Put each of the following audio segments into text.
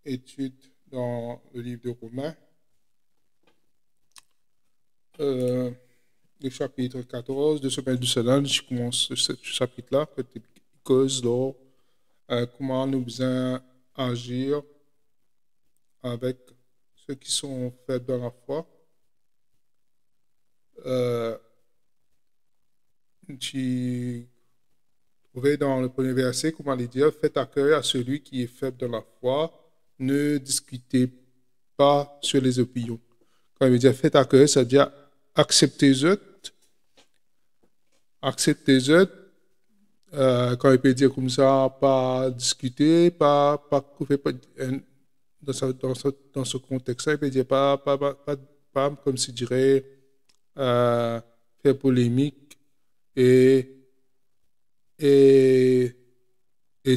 étude dans le livre de Romains, le chapitre 14 de ce matin du Salon. Je commence ce chapitre-là, qui cause comment nous besoin agir avec ceux qui sont faibles dans la foi. J'ai trouvé dans le premier verset, comment il dit, faites accueil à celui qui est faible dans la foi, ne discutez pas sur les opinions. Quand il veut dire faites accueil, ça veut dire acceptez-eux. Acceptez-eux. Quand il peut dire comme ça, pas discuter, pas dans ce contexte-là, il peut dire pas comme s'il dirait faire polémique et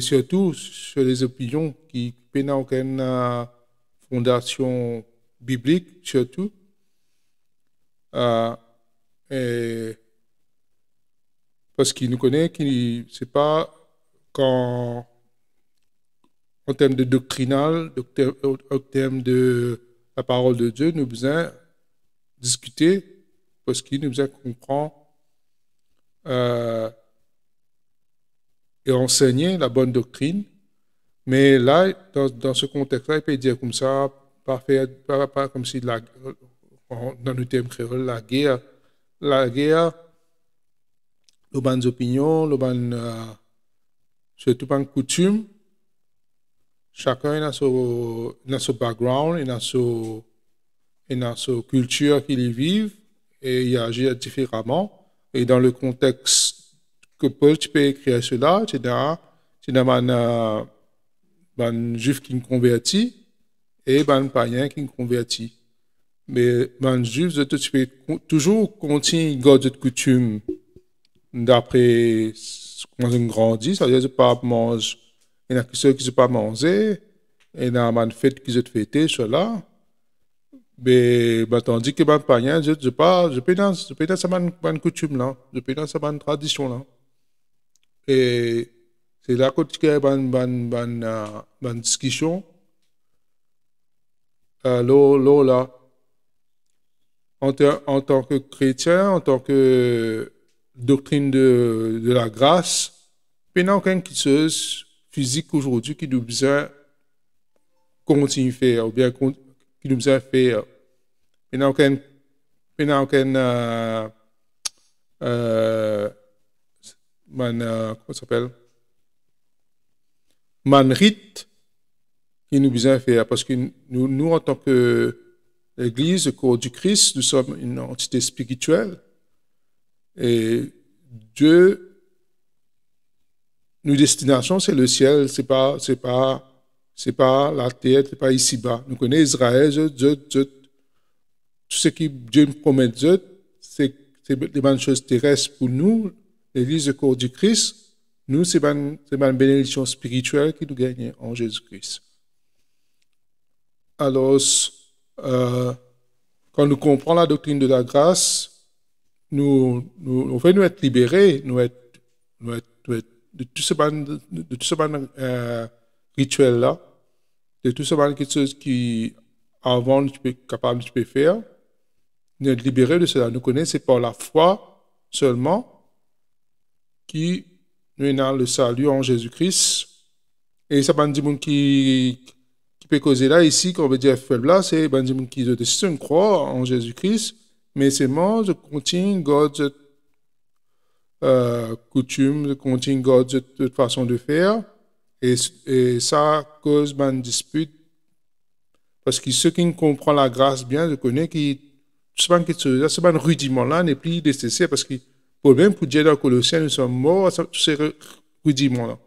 surtout sur les opinions qui n'ont aucune fondation biblique, surtout. Parce qu'il nous connaît, c'est pas quand, en termes de doctrinal, en termes de la parole de Dieu, nous besoin discuter parce qu'il nous besoin comprendre et enseigner la bonne doctrine. Mais là, dans ce contexte-là, il peut dire comme ça, pas comme si, dans le terme créole, la guerre, les bonnes opinions, surtout les coutumes. Chacun a son background, il a sa culture qu'il vit et il agit différemment. Et dans le contexte que Paul peut écrire cela, c'est un juif qui me convertit et un païen qui me convertit. Mais un juif, tu peux toujours continuer à garder de coutumes d'après comment on grandit, c'est-à-dire que pas manger. Il y a ceux qui ne sont pas mangés, il y a des fêtes qui sont fêtées, cela. Mais tandis que les païens, je peux dans cette coutume-là, je peux dans cette tradition-là. Et c'est là qu'il y a une discussion. Là, en tant que chrétien, en tant que doctrine de la grâce, il n'y a aucune chose physique aujourd'hui qui nous besoin continuer à faire, ou bien qui nous besoin faire. Il n'y a aucun comment ça s'appelle? Rite qui nous besoin faire, parce que nous en tant que l'Église, le corps du Christ, nous sommes une entité spirituelle. Et Dieu, notre destination, c'est le ciel, c'est pas la terre, c'est pas ici-bas. Nous connaissons Israël, tout ce que Dieu nous promet, c'est des bonnes choses terrestres pour nous, l'Église, le corps du Christ. Nous, c'est une bénédiction spirituelle qui nous gagne en Jésus-Christ. Alors, quand nous comprenons la doctrine de la grâce, nous être libérés, nous être de tout ce rituel-là, de tout ce quelque chose qui, avant, tu peux faire, nous être libérés de cela. Nous connaissons, c'est par la foi seulement qui nous avons le salut en Jésus-Christ. Et ça, c'est un qui peut causer là, ici, qu'on veut dire faible là, c'est un gens qui ont croire en Jésus-Christ, mais c'est moi, je continue, God, coutume, je continue, God, de façon de faire, et ça cause une dispute, parce que ceux qui comprennent la grâce bien, je connais qui, c'est un rudiment là, n'est plus nécessaire, parce que le problème pour Dieu dans Colossiens, nous sommes morts à tous ces rudiments là.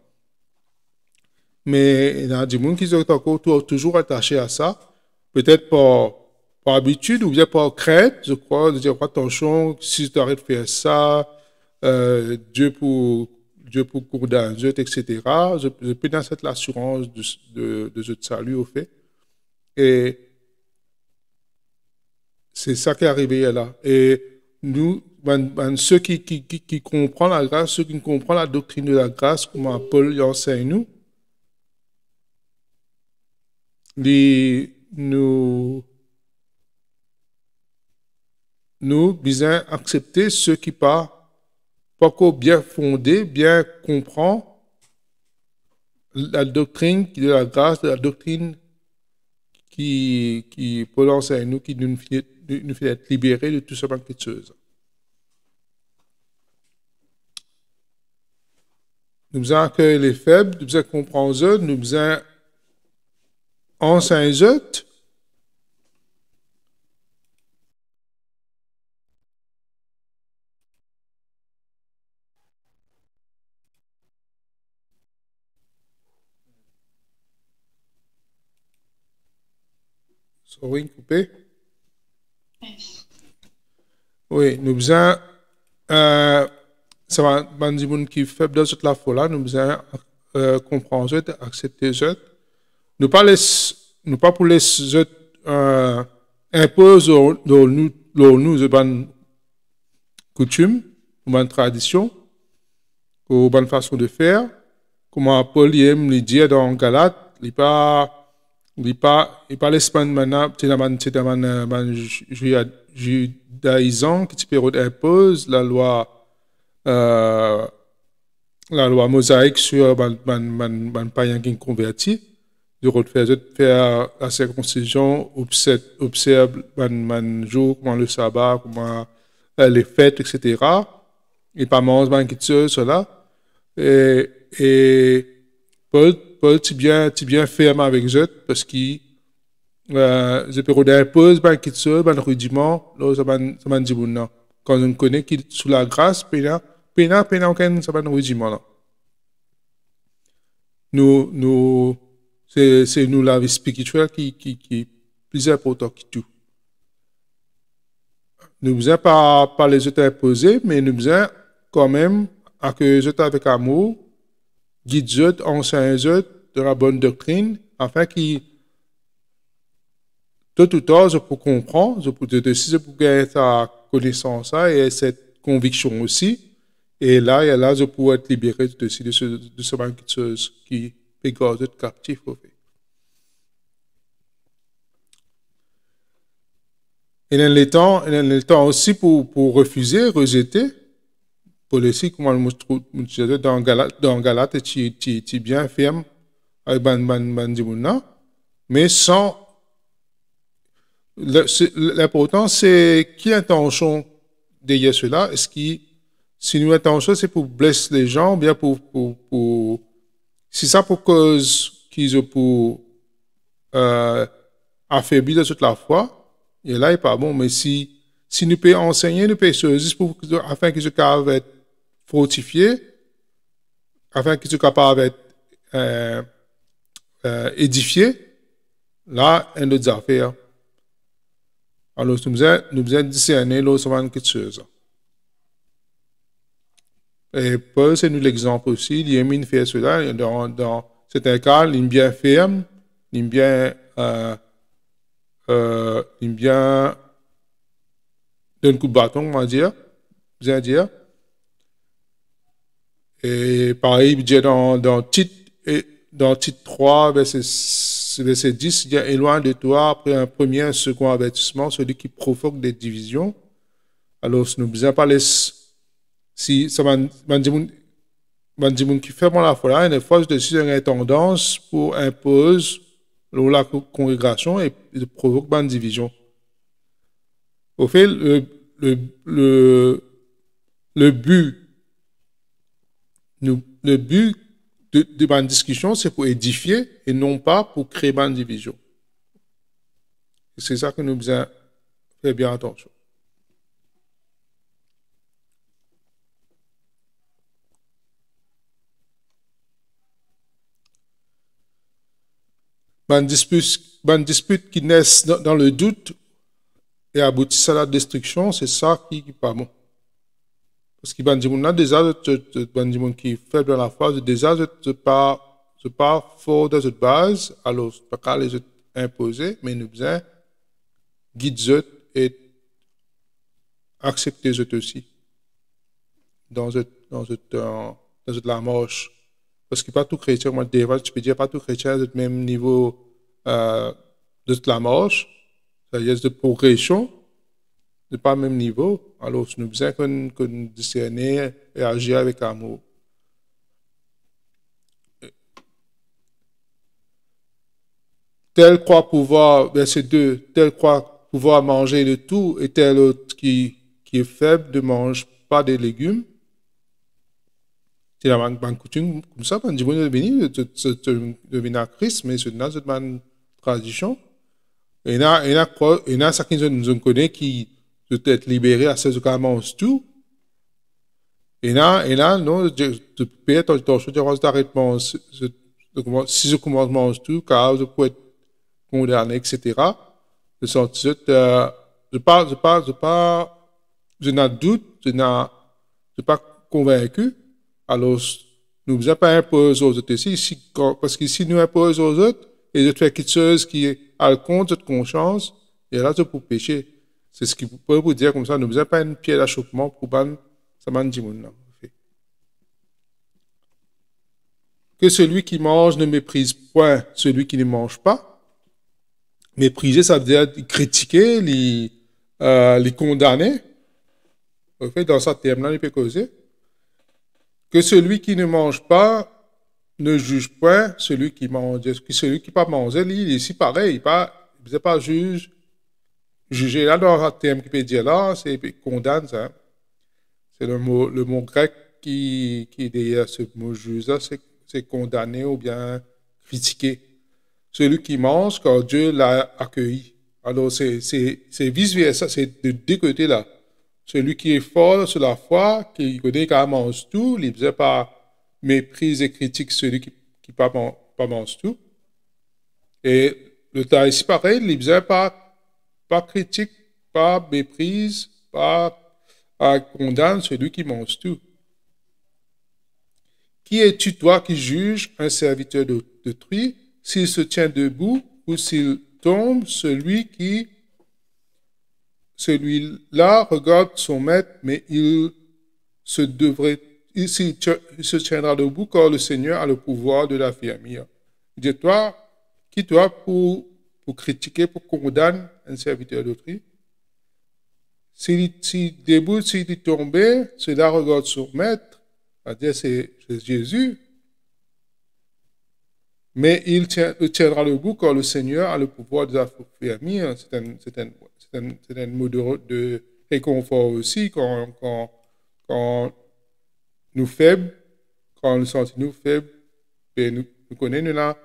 Mais il y a des gens qui sont encore toujours attachés à ça, peut-être par habitude ou bien par crainte, je crois, de dire attention, si tu arrêtes de faire ça, Dieu pour cours d'un Dieu, etc. Je peux dans cette assurance de ce salut au fait. Et c'est ça qui est arrivé là. Et nous, ceux qui comprennent la grâce, ceux qui comprennent la doctrine de la grâce, comment Paul enseigne nous, nous besoin accepter ce qui pas encore bien fondé, bien comprend la doctrine de la grâce, de la doctrine qui peut lancer à nous, qui nous fait être libérés de tout ce manque de choses. Nous avons accueillir les faibles, nous avons comprendre eux, nous avons enseigner eux. Sorry, coupé. Oui, nous avons ça va dire monde qui fait de cette la fois là, nous avons comprendre eux, accepter eux. Nous pas pour les autres imposer dans nous bonnes coutumes, bonnes traditions, ou bonne façon de faire. Comme Paul aime le dire dans Galate, il pas l'Espagne maintenant, c'est un judaïsant qui impose la loi mosaïque sur un païen qui est converti, de faire la circoncision, observe un jour, comment le sabbat, comment les fêtes, etc. Et pas manger un qui cela. Et Paul, tu bien ferme avec eux parce que je peux impose un qui un rudiment, là, ça m'a dit non. Quand on connaît qu'il est sous la grâce, pena aucun, ça va un rudiment là. C'est nous la vie spirituelle qui est plus important que tout. Nous besoin pas les autres imposer, mais nous besoin quand même accueillir les autres avec amour, guider les autres, enseigner les autres de la bonne doctrine, afin qu'ils, tôt ou tard, je peux comprendre, je peux gagner sa connaissance et cette conviction aussi. Et là, je peux être libéré de ce manque de choses qui fait garder captif au fait. Et dans les temps aussi pour refuser, rejeter, pour laisser, comme on me dans Galate, tu es bien ferme avec ban mais sans. L'important, c'est qui intention derrière cela. Est-ce que, si nous intention, c'est pour blesser les gens, ou bien pour si ça pour cause qu'ils ont pour affaiblir de toute la foi, et là, il n'est pas bon. Mais si nous pouvons enseigner, nous pouvons juste afin qu'ils soient capables d'être fortifiés, afin qu'ils soient capables d'être édifiés, là, un autre affaire. Alors, nous devons discerner l'autre quelque chose. Et Paul, c'est nous l'exemple aussi. Il aime faire cela. Dans certains cas, il est bien ferme, il est bien d'un coup de bâton, on va dire. Bien dire. Et pareil, il dit dans titre 3, verset 10, il dit éloigne de toi après un premier, un second avertissement, celui qui provoque des divisions. Alors, si nous ne besoin pas laisser. Si ça m'a dit qui fait la foi là, une fois de suite une tendance pour imposer la congrégation et provoque une division. Au fait, le but de ma discussion, c'est pour édifier et non pas pour créer une division. C'est ça que nous devons faire bien attention. Une dispute qui naissent dans le doute et aboutissent à la destruction, c'est ça qui n'est pas bon. Parce que déjà qui est faible dans la foi, déjà je pas fort dans cette base, alors je ne peux pas les imposer, mais nous devons guider et accepter eux aussi dans la marche. Parce que pas tout chrétien, moi, tu peux dire pas tout chrétien est au même niveau euh, de la marche, c'est-à-dire de progression, de pas le même niveau. Alors, nous besoin qu'on discerner et agir avec amour. Tel croit pouvoir, verset 2, tel croit pouvoir manger de tout, et tel autre qui est faible ne mange pas des légumes. C'est la coutume comme ça, on dit, bon, de venir à Christ, mais c'est une tradition. Et il y a certains qui nous connaissent qui peut être libérés à ce qu'on mange tout. Et là, non, peut-être, je t'arrête, si je commence à manger tout, car je peux être condamné, etc. Je sens je n'ai doute, je n'ai pas convaincu. Alors, nous ne pas imposer aux autres ici, parce que si nous imposons aux autres, et je fais quelque chose qui est à le compte de notre conscience, et là, je peux pécher. C'est ce qui peut vous dire comme ça, nous ne pas une pierre d'achoppement pour ça m'a dit mon que celui qui mange ne méprise point celui qui ne mange pas. Mépriser, ça veut dire critiquer, les condamner. En fait, dans ce terme-là, il peut causer. Que celui qui ne mange pas ne juge point celui qui mange. Que celui qui ne pas manger, il est ici pareil. Il ne pas juger. Là, dans un terme qui peut dire là, c'est condamne, ça. C'est le mot grec qui est derrière ce mot juge, c'est condamner ou bien critiquer. Celui qui mange quand Dieu l'a accueilli. Alors, c'est vice-versa, c'est de deux côtés là. Celui qui est fort sur la foi, qui connaît qu'il mange tout, il ne faisait pas méprise et critique celui qui pas mange tout. Et le temps ici, pareil, il ne faisait pas critique, pas méprise, pas condamne celui qui mange tout. Qui es-tu, toi, qui juges un serviteur d'autrui, s'il se tient debout ou s'il tombe, celui-là regarde son maître, mais il se tiendra debout car le Seigneur a le pouvoir de l'affermir. Dis-toi, qui toi pour critiquer, pour condamner un serviteur d'autrui? S'il debout, s'il est tombé, cela regarde son maître, c'est-à-dire c'est Jésus. Mais il tiendra debout car le Seigneur a le pouvoir de l'affermir. C'est un mot de réconfort aussi quand nous faibles, quand nous sentons nous faibles, et nous connaissons là,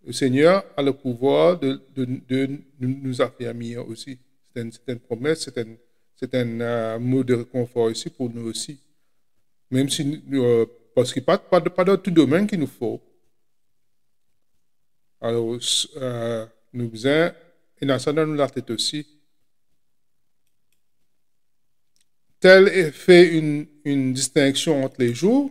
le Seigneur a le pouvoir de nous affermir aussi. C'est une promesse, c'est un mot de réconfort ici pour nous aussi. Même si, parce qu'il n'y a pas de tout domaine qu'il nous faut. Alors, nous faisons, et dans ça, dans la tête aussi. Tel fait une distinction entre les jours,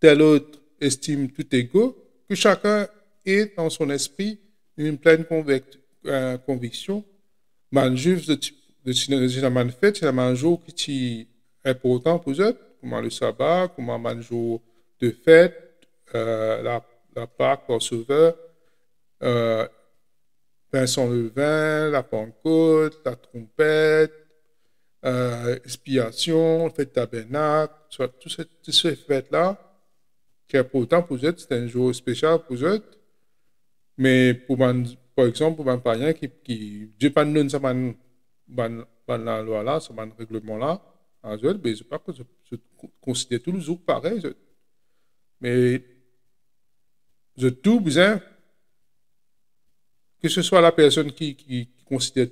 tel autre estime tout égaux, que chacun ait dans son esprit une pleine conviction. Man juif de la man fête, c'est un jour qui est important pour eux, comme le sabbat, comme un jour de fête, la Pâque, le Sauveur, Vincent le vin, la Pentecôte, la trompette, expiation, fête tabernacle, toutes ces fêtes-là, qui est important pour eux, c'est un jour spécial pour eux. Mais par exemple, pour un païen qui Dieu pas donne ça, la loi-là, ce règlement-là, mais je ne sais pas que je considère tous les jours pareil. Mais je tout besoin, que ce soit la personne qui considère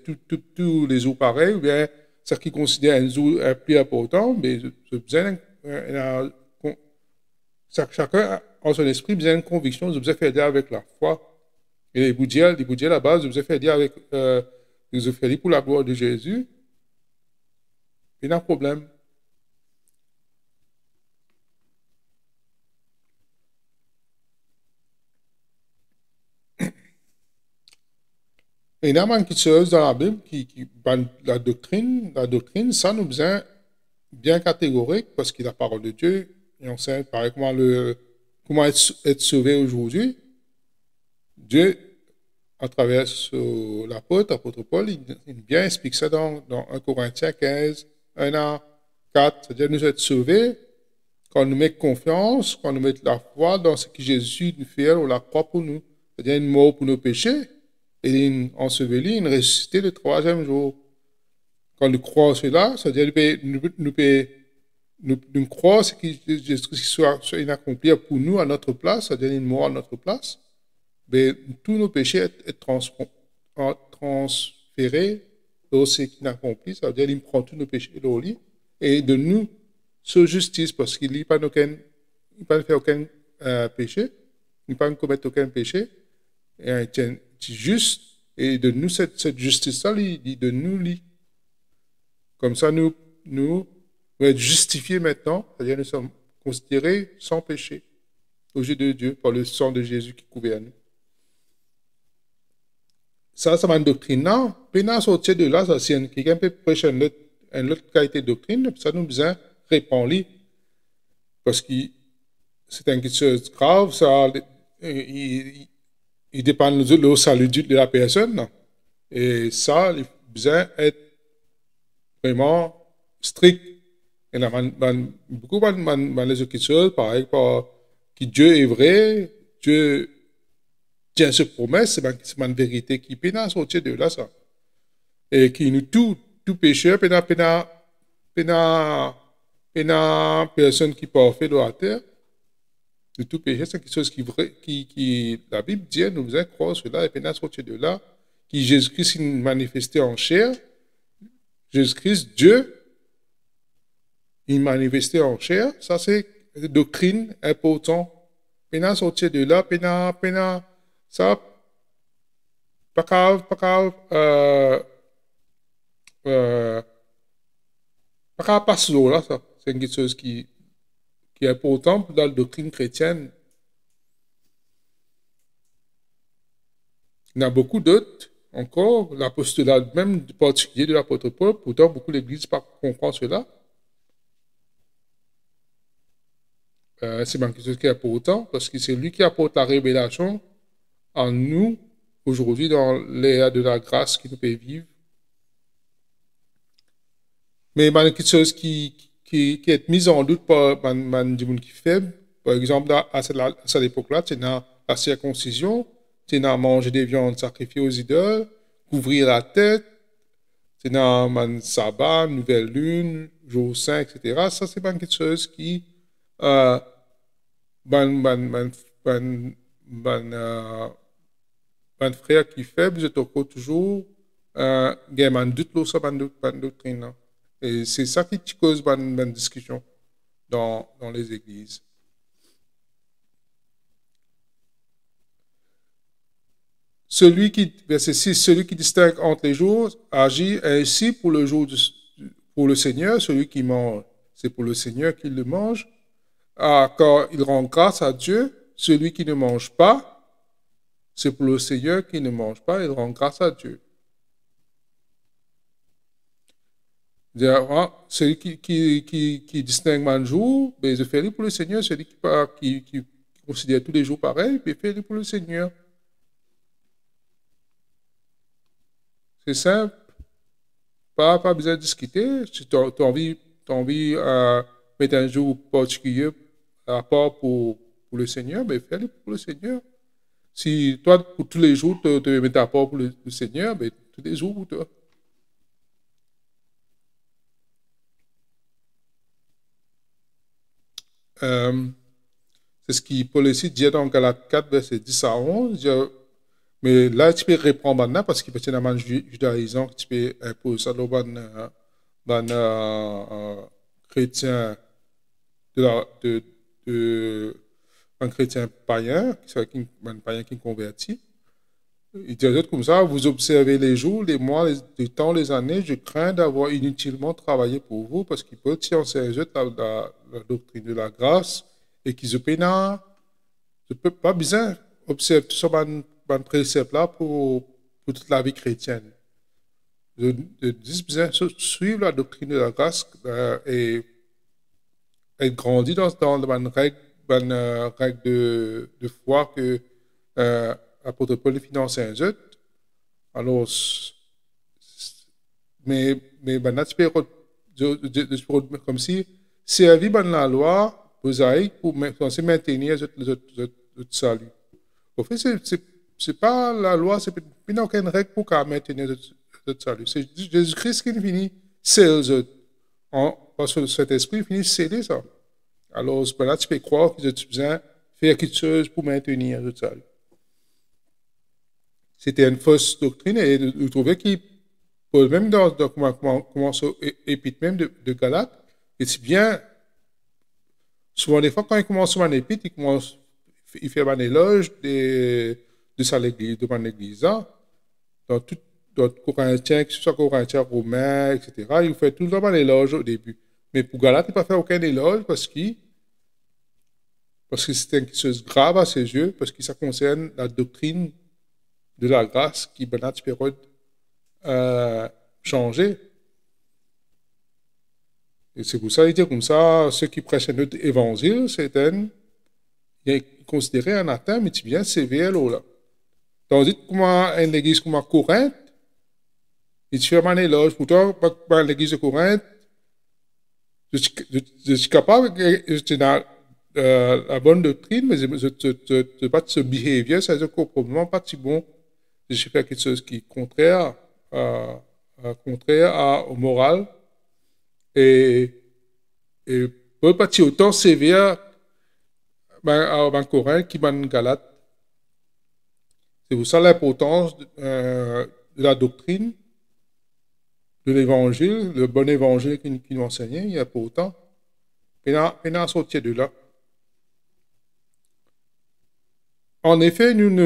tous les jours pareils, ou bien celle qui considère un jour plus important, mais je besoin, chacun en son esprit besoin d'une conviction, je besoin faire dire avec la foi. Et les boudiens à la base, je besoin faire dire avec, je fais dire pour la gloire de Jésus. Il n'y a pas de problème. Il y a quelque chose dans la Bible la doctrine, ça nous besoin bien catégorique parce qu'il y a la parole de Dieu et on sait pareil comment être sauvé aujourd'hui. Dieu à travers l'apôtre Paul, il bien explique ça dans 1 Corinthiens 15, 1 à 4. C'est-à-dire nous être sauvés quand nous mettons confiance, quand nous mettons la foi dans ce que Jésus nous fait ou la croix pour nous. C'est-à-dire une mort pour nos péchés et une ensevelie, une ressuscité le troisième jour. Quand nous croyons cela, c'est-à-dire nous croyons ce que Jésus-Christ soit accompli pour nous à notre place, c'est-à-dire une mort à notre place. Mais tous nos péchés sont transférés dans ce qu'il a accompli, c'est-à-dire qu'il prend tous nos péchés de lit et de nous sur justice parce qu'il n'a pas fait aucun péché, il n'a pas commettre aucun péché, et il est juste, et de nous cette justice-là, il dit de nous lit. Comme ça, nous être justifiés maintenant, c'est-à-dire nous sommes considérés sans péché aux yeux de Dieu par le sang de Jésus qui couvre à nous. Ça, c'est une doctrine. Non, pénal sortir de là, ça, si quelqu'un peut prêcher une autre qualité de doctrine, ça nous besoin répondre. Parce que c'est une chose grave, ça, il dépend du salut de la personne. Non? Et ça, il faut besoin être vraiment strict. Et là, beaucoup de choses, pareil, que Dieu est vrai, Dieu tient ses promesses, c'est une vérité qui peut sortir de là, ça. Et qui nous tout pécheur, personne qui parfait de la terre, de tout péché, c'est quelque chose qui la Bible dit, nous devons croire cela, et peut sortir de là, qui Jésus-Christ s'est manifesté en chair, Jésus-Christ, Dieu, il manifesté en chair, ça c'est une doctrine importante. Peut sortir de là, ça, pas grave, passer là, ça. C'est quelque chose qui est important dans la doctrine chrétienne. Il y en a beaucoup d'autres encore, l'apostolat même particulier de l'apôtre Paul, pourtant beaucoup d'églises ne comprennent cela. C'est quelque chose qui est important parce que c'est lui qui apporte la révélation en nous aujourd'hui dans l'ère de la grâce qui nous fait vivre. Mais il y a quelque chose qui est mise en doute par des gens qui faibles. Par exemple, à cette époque-là, c'est dans la circoncision, c'est dans manger des viandes sacrifiées aux idoles, couvrir la tête, c'est dans le sabbat, nouvelle lune, jour saint, etc. Ça, c'est quelque chose qui frère qui fait, vous êtes encore toujours un doute sur la doctrine. Et c'est ça qui cause une discussion dans les églises. Verset 6, celui qui distingue entre les jours agit ainsi pour le Seigneur. Celui qui mange, c'est pour le Seigneur qu'il le mange. Car il rend grâce à Dieu. Celui qui ne mange pas, c'est pour le Seigneur qui ne mange pas, il rend grâce à Dieu. Celui qui distingue un jour, ben, je fais pour le Seigneur. Celui qui considère tous les jours pareil, il fait pour le Seigneur. C'est simple. Pas besoin de discuter. Si tu as envie de mettre un jour particulier à part pour le Seigneur, ben fais-le pour le Seigneur. Si toi, pour tous les jours, tu te mets à part pour le Seigneur, ben tous les jours pour toi. C'est ce qui Paul ici dit dans Galates 4, verset 10 à 11. Mais là, tu peux répondre maintenant parce qu'il peut y avoir un judaïsant que tu peux imposer ça dans chrétien un chrétien païen, un païen qui convertit. Il dit comme ça, vous observez les jours, les mois, les temps, les années, je crains d'avoir inutilement travaillé pour vous parce qu'il peut tirer en sérieux la doctrine de la grâce et qu'ils ne peut pas bien observer tout ça dans précepte là pour toute la vie chrétienne. Je dis bien suivre la doctrine de la grâce et grandir dans une règle de foi que l'apôtre Paul finance un autre Alors, mais ben, notre période, comme si, servir ben, la loi, vous avez pour censé maintenir le salut. Au fait, c'est pas la loi, c'est il n'y a aucune règle pour maintenir le salut. C'est Jésus-Christ qui finit seul, parce que cet esprit finit sceller ça. Alors, là, tu peux croire que tu besoin faire quelque chose pour maintenir le salut. C'était une fausse doctrine et vous trouvez qu'il, même dans comment épître même de Galates, et c'est bien, souvent des fois quand il commence un épître, il fait un éloge de sa l'église, de mon église, hein, dans tout, dans Corinthiens, que ce soit Corinthiens, Romains, etc., il fait tout le temps un éloge au début. Mais pour Galates, il n'a pas fait aucun éloge parce que c'était quelque chose de grave à ses yeux, parce que ça concerne la doctrine de la grâce qui, Bernard Spérod, changer. Et c'est pour ça qu'il dit comme ça, ceux qui prêchent notre évangile, c'est considéré un atteint, mais tu viens sévère là. Tandis que comment une église comme à Corinthe, il fait un éloge. Pourtant, dans l'église de Corinthe, je suis capable, je suis dans la bonne doctrine, mais je ne pas ce behavior, c'est probablement pas si bon. Je fais quelque chose qui est contraire au moral et pas si autant sévère en Corinthe qui en Galate. C'est pour ça l'importance de la doctrine, de l'évangile, le bon évangile qui nous enseignait, il y a pourtant. Pendant sortir de là. En effet, nul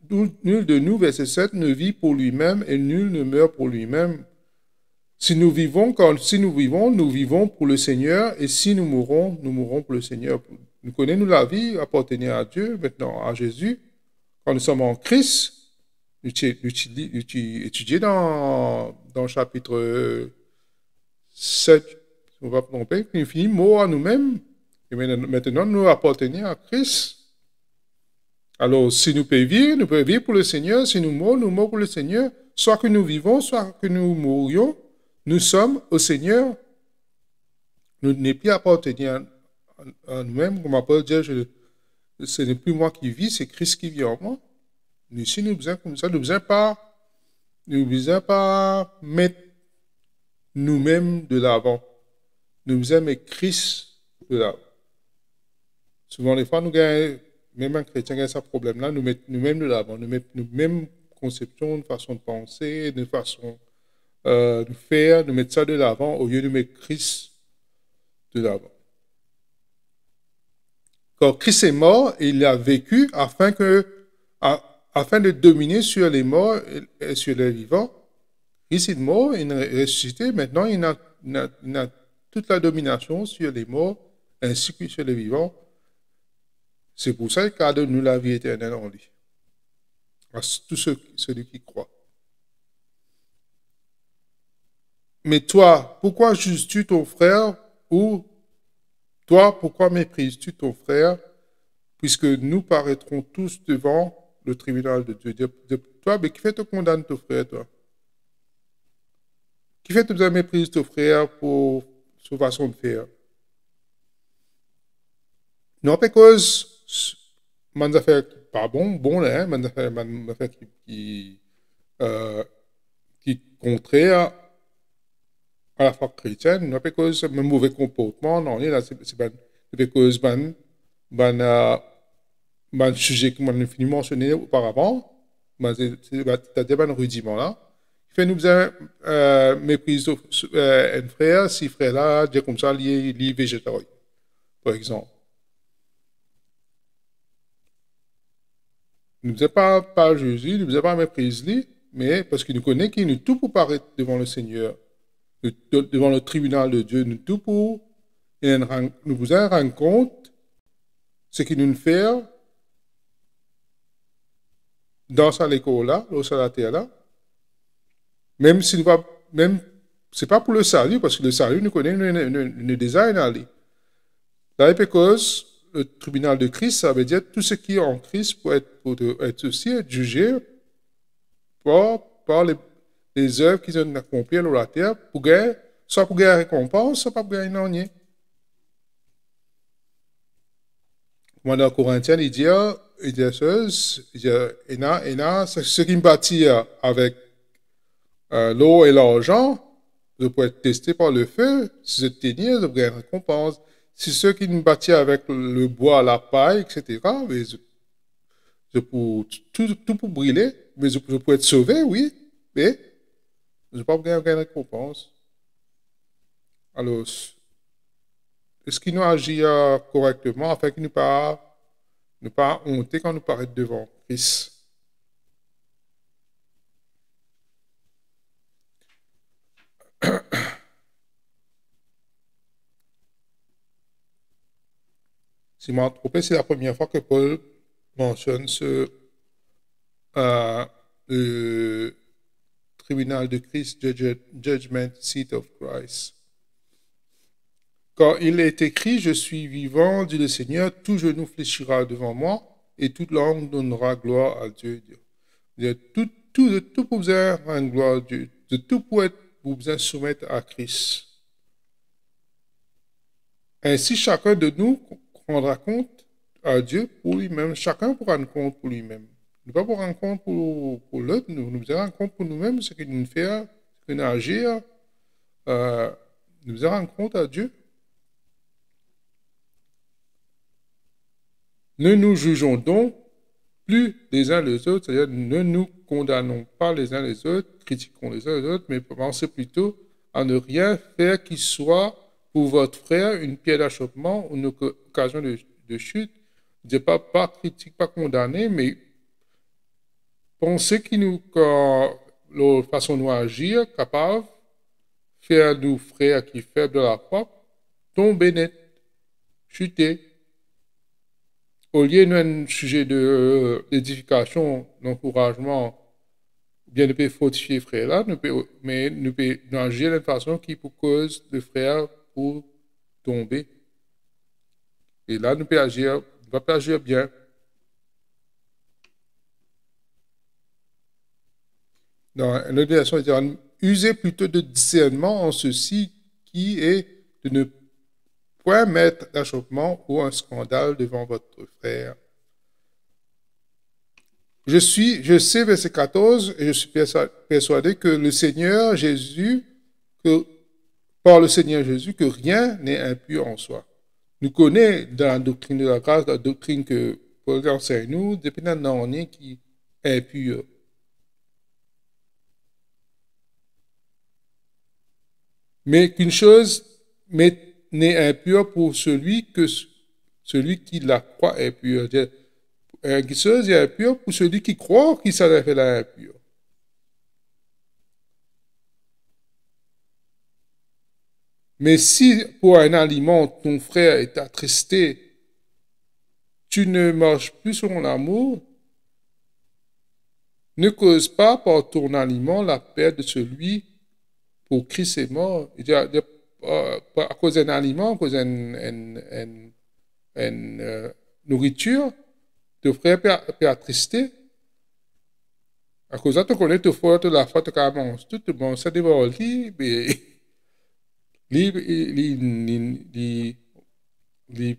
de nous, verset 7, ne vit pour lui-même et nul ne meurt pour lui-même. Si nous vivons nous vivons pour le Seigneur, et si nous mourrons pour le Seigneur. Nous connaissons la vie, appartenir à Dieu, maintenant à Jésus. Quand nous sommes en Christ, nous étudions dans le chapitre 7, on va tromper, nous finissons mort à nous-mêmes, et maintenant nous appartenons à Christ. Alors, si nous pouvons vivre pour le Seigneur. Si nous mourons pour le Seigneur. Soit que nous vivons, soit que nous mourions, nous sommes au Seigneur. Nous n'est plus appartenir à nous-mêmes. Comme Paul dit, ce n'est plus moi qui vis, c'est Christ qui vit en moi. Nous, si nous besoin comme ça, nous ne besoin pas mettre nous-mêmes de l'avant. Nous besoin mettre Christ de l'avant. Souvent, les fois, nous gagnons. Même un chrétien a ce problème-là, nous mettons nous-mêmes de l'avant, nous mettons nous-mêmes conception, de façon de penser, de façon de faire, nous mettons ça de l'avant au lieu de mettre Christ de l'avant. Quand Christ est mort, il a vécu afin de dominer sur les morts et sur les vivants. Christ est mort, il est ressuscité, maintenant il a toute la domination sur les morts ainsi que sur les vivants. C'est pour ça qu'il a donné la vie éternelle en lui. À tous celui qui croit. Mais toi, pourquoi juges-tu ton frère? Ou toi, pourquoi méprises-tu ton frère? Puisque nous paraîtrons tous devant le tribunal de Dieu. Toi, mais qui fait te condamner ton frère, toi? Qui fait te mépriser ton frère pour sa façon de faire? Non, parce que man affaire pas bon là, man affaire qui contraire à la foi chrétienne, non parce que un mauvais comportement, non, là c'est parce que ban sujet que man fini mentionné auparavant, c'est un rudiment là. Il fait nous besoin mépriser un frère, si frère là, dire comme ça, lié végétarien, par exemple. Nous ne faisons pas Jésus, nous ne faisons pas mépriser, mais parce qu'il nous connaît qu'il nous tout pour paraître devant le Seigneur, devant le tribunal de Dieu, nous tout pour nous vous rendre compte ce qu'il nous fait dans sa école là, dans sa terre là, même s'il va, même, c'est pas pour le salut, parce que le salut nous connaît, nous design aller. Là, parce le tribunal de Christ, ça veut dire tout ce qui est en Christ pour être aussi être jugé par les œuvres qu'ils ont accomplies sur la terre, pour gagner, soit pour gagner récompense, soit pour gagner rien. Moi, dans Corinthiens, il dit ce qui me bâtit avec l'eau et l'argent, je peux être testé par le feu. Si je tenir, je peux gagner récompense. Si ceux qui me bâtit avec le bois, la paille, etc., mais je peux, tout pour brûler, mais je peux être sauvé, oui, mais je ne peux pas gagner récompense. Alors, est-ce qu'il nous agit correctement afin qu'il ne pas honter quand nous paraît devant Christ? Si je m'en trompé, c'est la première fois que Paul mentionne le tribunal de Christ, Judgment Seat of Christ. Quand il est écrit, je suis vivant, dit le Seigneur, tout genou fléchira devant moi et toute langue donnera gloire à Dieu. De tout pour vous rendre gloire à Dieu, de tout pour vous soumettre à Christ. Ainsi, chacun de nous rendra compte à Dieu pour lui-même. Chacun pourra rendre compte pour lui-même. Nous ne pas pour rendre compte pour l'autre, nous rendre compte pour nous-mêmes, ce que nous faisons, ce que nous agir. Nous rendre compte à Dieu. Ne nous jugeons donc plus les uns les autres, c'est-à-dire ne nous condamnons pas les uns les autres, critiquons les uns les autres, mais pensez plutôt à ne rien faire qui soit pour votre frère une pierre d'achoppement ou une occasion de chute. Ne pas critique, pas condamner, mais pensez qu'il nous, la façon de agir, capable, faire nous frères qui faibles de la foi, tomber net, chuter. Au lieu d'un sujet d'édification, d'encouragement, bien de fortifier frère là, mais nous pouvons agir d'une façon qui pour cause le frère pour tomber. Et là, nous pouvons agir bien. Dans une autre version, il dit, usez plutôt de discernement en ceci qui est de ne point mettre d'achoppement ou un scandale devant votre frère. Je sais, verset 14, et je suis persuadé que le Seigneur Jésus, par le Seigneur Jésus, que rien n'est impur en soi. Nous connaissons dans la doctrine de la grâce, la doctrine que Paul enseigne nous, depuis maintenant on est qui est impur. Mais qu'une chose n'est impure pour celui qui la croit impure. Quelque chose est impur pour celui qui croit qu'il s'en fait la impure. Mais si pour un aliment ton frère est attristé, tu ne marches plus selon l'amour, ne cause pas par ton aliment la perte de celui pour Christ est mort. À cause d'un aliment, à cause d'une nourriture, ton frère peut attrister. À cause de ça, tu connais ton frère, tu la foi, tu commences tout bon, ça devant lui, mais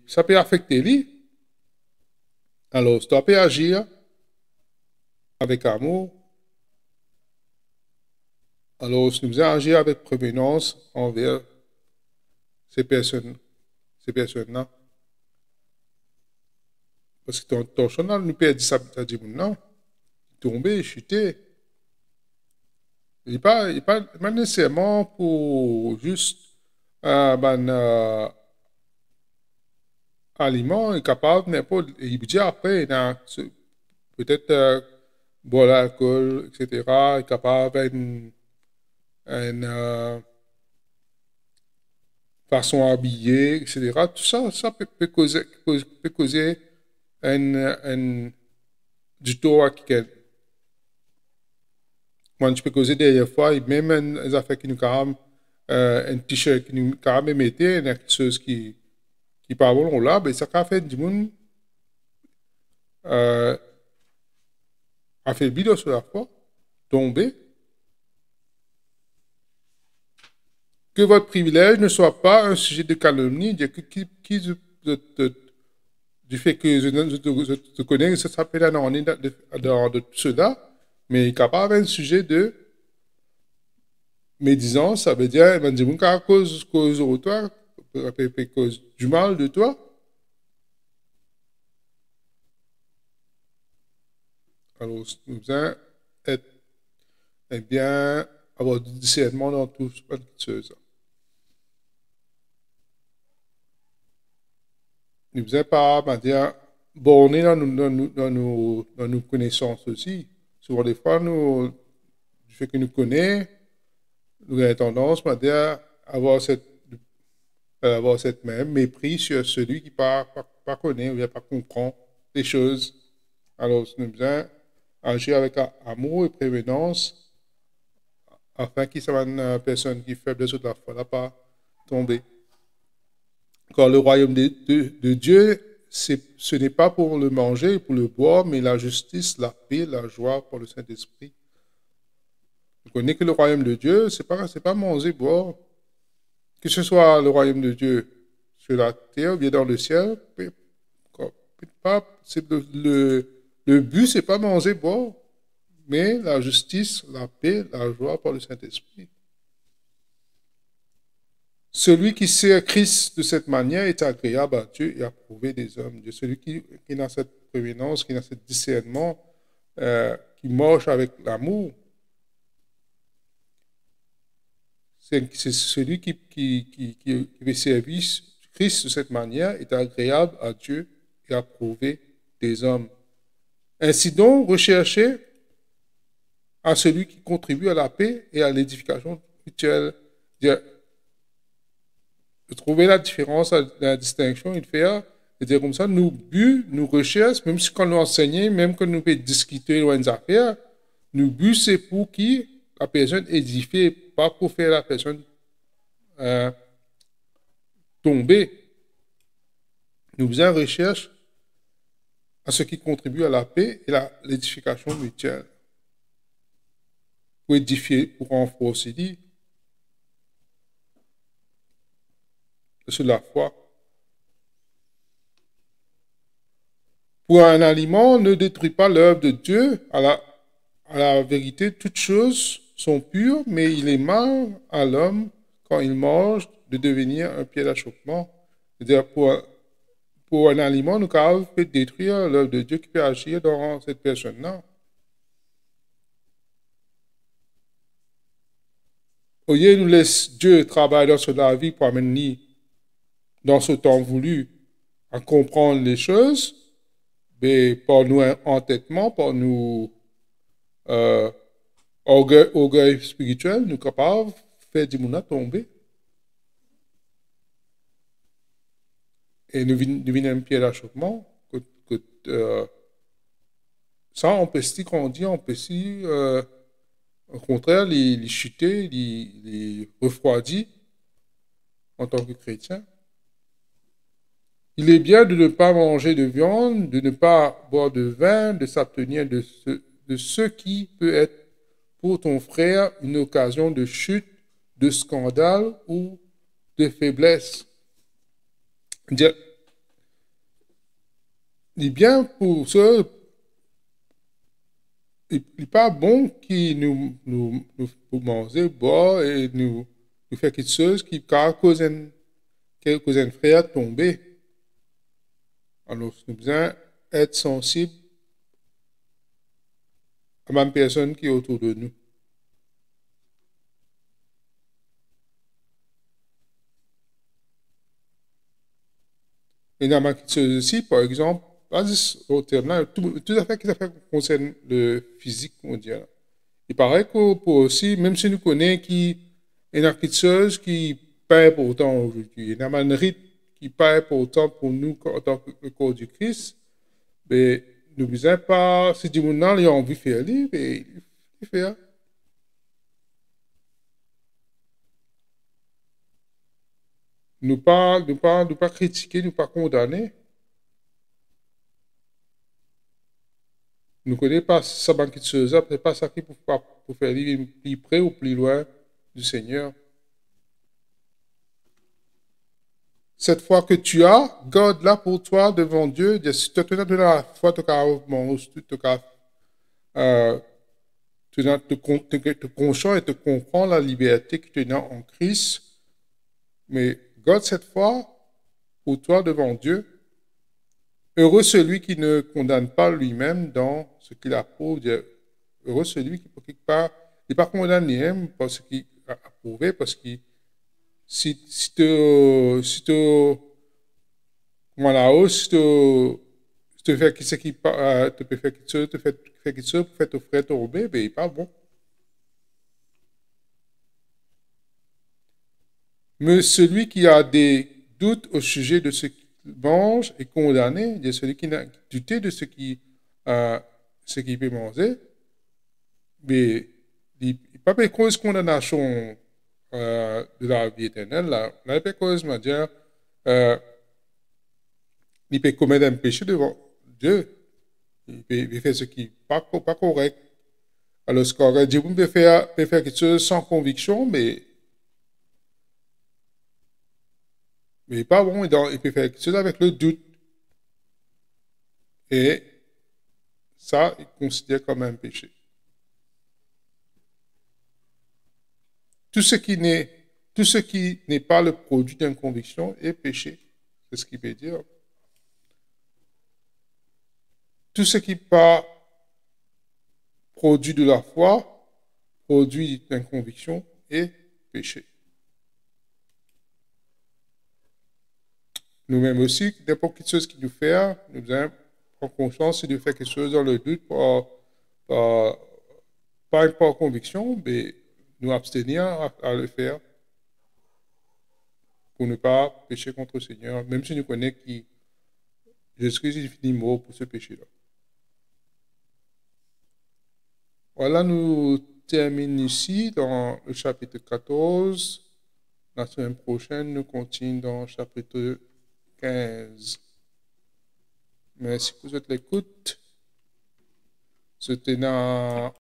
ça peut affecter lui. Alors, tu peux agir avec amour. Alors, si nous agir avec prévenance envers ces personnes-là. Parce que ton journal nous peut dire ça, dit non, tomber, chuter. Il n'est pas nécessairement pour juste aliment, il est capable, n'importe, il dit après, peut-être boire l'alcool, etc., il est capable une façon habillée, etc. Tout ça peut causer du tort à quelqu'un. Moi, je peux causer des fois, même les affaires qui nous carament, un t-shirt qui nous carament mettait, quelque chose qui parle là, ben ça a fait du monde affaibli sur la foi. tomber. Que votre privilège ne soit pas un sujet de calomnie, du fait que je te connais, ça s'appelle dans de cela, mais capable un sujet de médisance, ça veut dire, ben, dis-moi qu'à cause de toi, à cause du mal de toi. Alors, nous devons être, eh bien, avoir du discernement dans tout ce. Nous devons pas, ben, dire, borner dans nos connaissances aussi. Souvent, des fois, du fait que nous connaissons, nous avons tendance, ben, dire, avoir cette même mépris sur celui qui pas connaît ou bien pas comprend les choses. Alors, nous devons agir avec amour et prévenance afin qu'il soit une personne qui est faible de la foi, pas tomber. Car le royaume de Dieu, ce n'est pas pour le manger et pour le boire, mais la justice, la paix, la joie pour le Saint-Esprit. Vous connaissez que le royaume de Dieu, c'est pas manger, boire. Que ce soit le royaume de Dieu sur la terre ou bien dans le ciel, le but, c'est pas manger, boire, mais la justice, la paix, la joie par le Saint-Esprit. Celui qui sert Christ de cette manière est agréable à Dieu et approuvé des hommes. Celui qui a cette prévenance, qui a ce discernement, qui marche avec l'amour, c'est celui qui veut servir Christ de cette manière est agréable à Dieu et approuvé des hommes. Ainsi donc, recherchez à celui qui contribue à la paix et à l'édification mutuelle. De trouver la différence, la distinction, il fait, de dire comme ça, nous but, nous recherche, même si quand nous enseignons, même quand nous pouvons discuter loin des affaires, nous but, c'est pour qui la personne édifiée, pas pour faire la personne tomber. Nous faisons recherche à ce qui contribue à la paix et à l'édification mutuelle. Pour édifier, pour renforcer sur la foi. Pour un aliment, ne détruit pas l'œuvre de Dieu. À la vérité, toutes choses sont pures, mais il est mal à l'homme, quand il mange, de devenir un pied d'achoppement. C'est-à-dire, pour un aliment, nous pouvons détruire l'œuvre de Dieu qui peut agir dans cette personne-là. Au lieu de nous laisser Dieu travailler dans la vie pour amener dans ce temps voulu à comprendre les choses, mais par nous entêtement, par nous orgueil spirituel, nous sommes capables de faire du monde tomber. Et nous venons un pied d'achoppement. Ça, on peut se grandir, on peut se, au contraire, les chuter, les refroidir en tant que chrétien. Il est bien de ne pas manger de viande, de ne pas boire de vin, de s'abstenir de ce qui peut être pour ton frère une occasion de chute, de scandale ou de faiblesse. Il est bien pour ceux, il n'est pas bon qui nous manger, boire et nous faire quelque chose qui cause un frère tomber. Alors, nous devons être sensibles à la même personne qui est autour de nous. Et dans ma chose aussi, par exemple, au terme là, tout à fait qui concerne le physique mondial. Il paraît que pour aussi, même si nous connaissons qu'il y a quelque chose qui paie pour autant aujourd'hui, il y a un rythme qui paie pour autant pour nous en tant que corps du Christ, mais nous ne disons pas, si du monde il a envie de faire, mais il fait. Nous pas critiquer, nous pas condamner. Nous ne connaissons pas ça, c'est pas ça qui pour faire vivre plus près ou plus loin du Seigneur. Cette foi que tu as, garde-la pour toi devant Dieu. Si tu as de la foi, tu as te conscient et te comprends la liberté que tu as en Christ. Mais garde cette foi pour toi devant Dieu. Heureux celui qui ne condamne pas lui-même dans ce qu'il approuve. Heureux celui qui, pour quelque part, n'est pas condamné lui-même parce qu'il a approuvé, parce que si tu comment là-haut, si tu fais ce qui te peut faire quelque chose, te fait quelque chose pour faire ton frère tomber, ben, il pas bon. Mais celui qui a des doutes au sujet de ce qu'il mange est condamné. Il y a celui qui n'a douté de ce qu'il peut manger, mais il n'y a pas de cause de condamnation de la vie éternelle. Là, il n'y a pas de cause de dire il peut commettre un péché devant Dieu. Il peut faire ce qui n'est pas correct. Alors, ce qu'on Dieu peut faire quelque chose sans conviction, mais pas bon. Il peut faire quelque chose avec le doute. Et ça, il considère comme un péché. Tout ce qui n'est pas le produit d'une conviction est péché. C'est ce qu'il veut dire. Tout ce qui n'est pas produit de la foi, produit d'une conviction est péché. Nous-mêmes aussi, n'importe quelle chose qui nous fait, nous devons prendre conscience de faire quelque chose dans le doute, pas par conviction, mais nous abstenir à le faire pour ne pas pécher contre le Seigneur, même si nous connaissons que Jésus-Christ est fini mort pour ce péché-là. Voilà, nous terminons ici dans le chapitre 14. La semaine prochaine, nous continuons dans le chapitre 15. Merci pour votre écoute. C'était dans